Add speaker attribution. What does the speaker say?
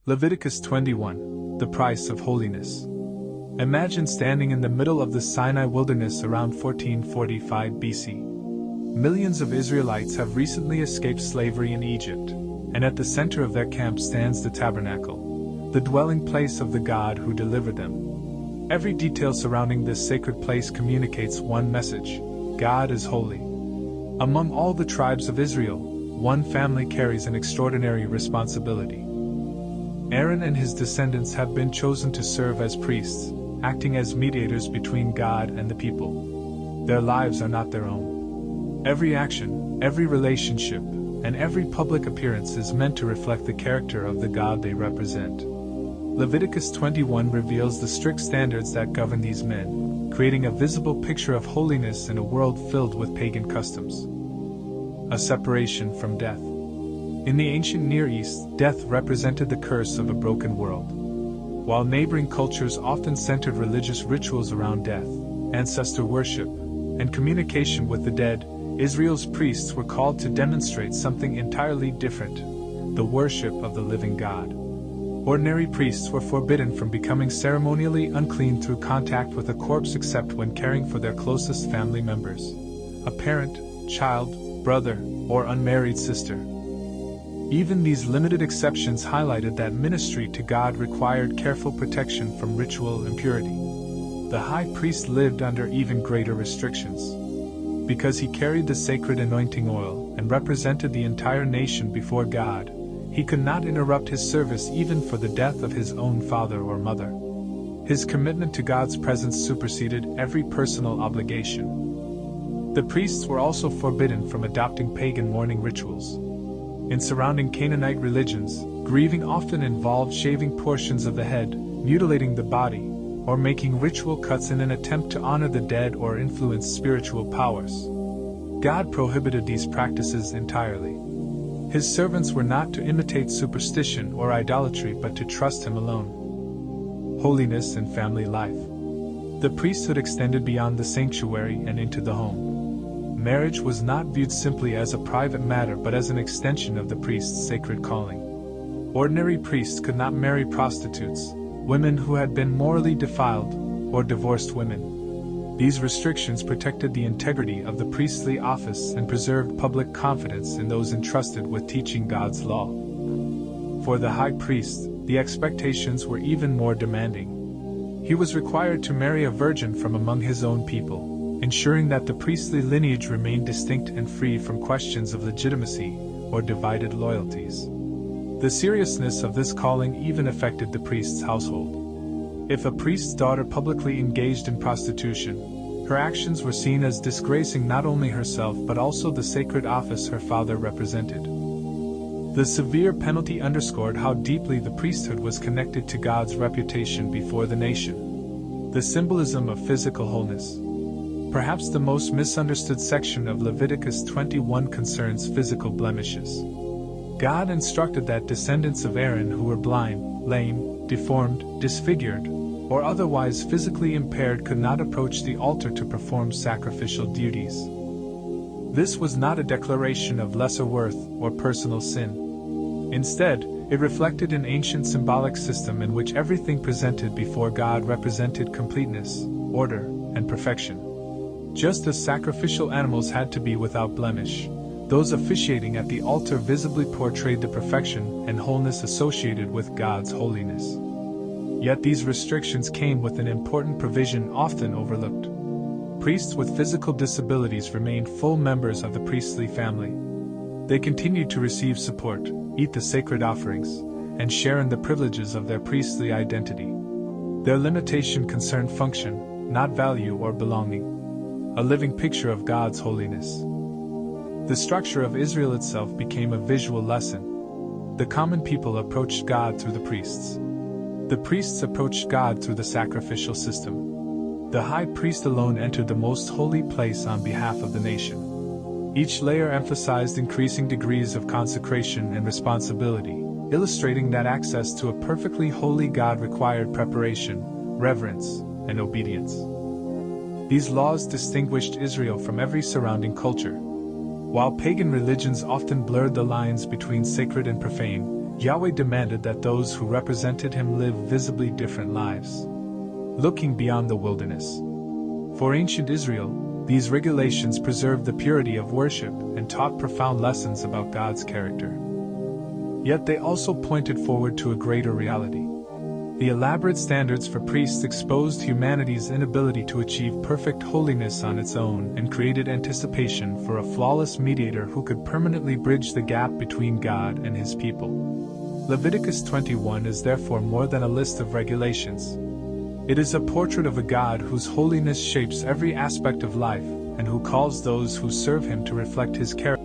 Speaker 1: Leviticus 21, the price of holiness. Imagine standing in the middle of the Sinai wilderness around 1445 BC. Millions of Israelites have recently escaped slavery in Egypt, and at the center of their camp stands the tabernacle, the dwelling place of the God who delivered them. Every detail surrounding this sacred place communicates one message: God is holy. Among all the tribes of Israel, one family carries an extraordinary responsibility. Aaron and his descendants have been chosen to serve as priests, acting as mediators between God and the people. Their lives are not their own. Every action, every relationship, and every public appearance is meant to reflect the character of the God they represent. Leviticus 21 reveals the strict standards that govern these men, creating a visible picture of holiness in a world filled with pagan customs. A separation from death. In the ancient Near East, death represented the curse of a broken world. While neighboring cultures often centered religious rituals around death, ancestor worship, and communication with the dead, Israel's priests were called to demonstrate something entirely different: the worship of the living God. Ordinary priests were forbidden from becoming ceremonially unclean through contact with a corpse except when caring for their closest family members: a parent, child, brother, or unmarried sister. Even these limited exceptions highlighted that ministry to God required careful protection from ritual impurity. The high priest lived under even greater restrictions. Because he carried the sacred anointing oil and represented the entire nation before God, he could not interrupt his service even for the death of his own father or mother. His commitment to God's presence superseded every personal obligation. The priests were also forbidden from adopting pagan mourning rituals. In surrounding Canaanite religions, grieving often involved shaving portions of the head, mutilating the body, or making ritual cuts in an attempt to honor the dead or influence spiritual powers. God prohibited these practices entirely. His servants were not to imitate superstition or idolatry but to trust Him alone. Holiness in family life. The priesthood extended beyond the sanctuary and into the home. Marriage was not viewed simply as a private matter but as an extension of the priest's sacred calling. Ordinary priests could not marry prostitutes, women who had been morally defiled, or divorced women. These restrictions protected the integrity of the priestly office and preserved public confidence in those entrusted with teaching God's law. For the high priest, the expectations were even more demanding. He was required to marry a virgin from among his own people, ensuring that the priestly lineage remained distinct and free from questions of legitimacy or divided loyalties. The seriousness of this calling even affected the priest's household. If a priest's daughter publicly engaged in prostitution, her actions were seen as disgracing not only herself but also the sacred office her father represented. The severe penalty underscored how deeply the priesthood was connected to God's reputation before the nation. The symbolism of physical wholeness. Perhaps the most misunderstood section of Leviticus 21 concerns physical blemishes. God instructed that descendants of Aaron who were blind, lame, deformed, disfigured, or otherwise physically impaired could not approach the altar to perform sacrificial duties. This was not a declaration of lesser worth or personal sin. Instead, it reflected an ancient symbolic system in which everything presented before God represented completeness, order, and perfection. Just as sacrificial animals had to be without blemish, those officiating at the altar visibly portrayed the perfection and wholeness associated with God's holiness. Yet these restrictions came with an important provision often overlooked. Priests with physical disabilities remained full members of the priestly family. They continued to receive support, eat the sacred offerings, and share in the privileges of their priestly identity. Their limitation concerned function, not value or belonging. A living picture of God's holiness. The structure of Israel itself became a visual lesson. The common people approached God through the priests. The priests approached God through the sacrificial system. The high priest alone entered the most holy place on behalf of the nation. Each layer emphasized increasing degrees of consecration and responsibility, illustrating that access to a perfectly holy God required preparation, reverence, and obedience. These laws distinguished Israel from every surrounding culture. While pagan religions often blurred the lines between sacred and profane, Yahweh demanded that those who represented him live visibly different lives, looking beyond the wilderness. For ancient Israel, these regulations preserved the purity of worship and taught profound lessons about God's character. Yet they also pointed forward to a greater reality. The elaborate standards for priests exposed humanity's inability to achieve perfect holiness on its own and created anticipation for a flawless mediator who could permanently bridge the gap between God and his people. Leviticus 21 is therefore more than a list of regulations. It is a portrait of a God whose holiness shapes every aspect of life and who calls those who serve him to reflect his character.